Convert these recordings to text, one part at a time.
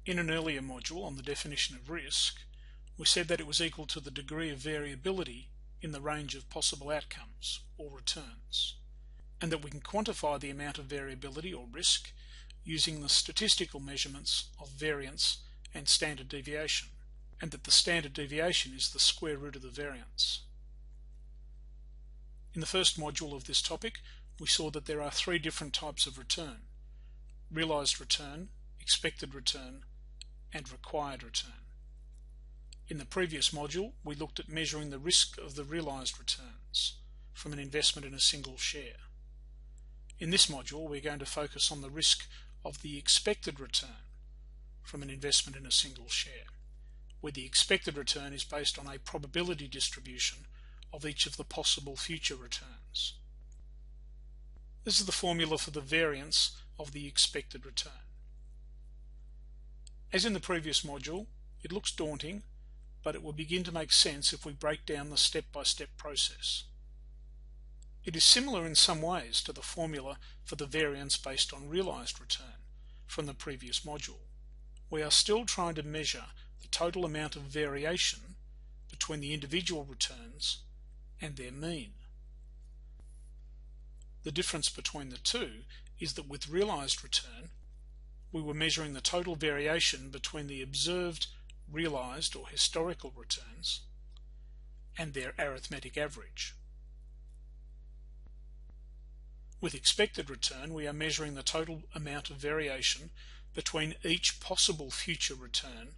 In an earlier module on the definition of risk, we said that it was equal to the degree of variability in the range of possible outcomes or returns, and that we can quantify the amount of variability or risk using the statistical measurements of variance and standard deviation, and that the standard deviation is the square root of the variance. In the first module of this topic, we saw that there are three different types of return: realized return, expected return, and required return. In the previous module, we looked at measuring the risk of the realized returns from an investment in a single share. In this module, we're going to focus on the risk of the expected return from an investment in a single share, where the expected return is based on a probability distribution of each of the possible future returns. This is the formula for the variance of the expected return. As in the previous module, it looks daunting, but it will begin to make sense if we break down the step-by-step process. It is similar in some ways to the formula for the variance based on realized return from the previous module. We are still trying to measure the total amount of variation between the individual returns and their mean. The difference between the two is that with realized return, we were measuring the total variation between the observed realized or historical returns and their arithmetic average. With expected return, we are measuring the total amount of variation between each possible future return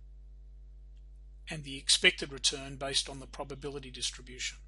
and the expected return based on the probability distribution.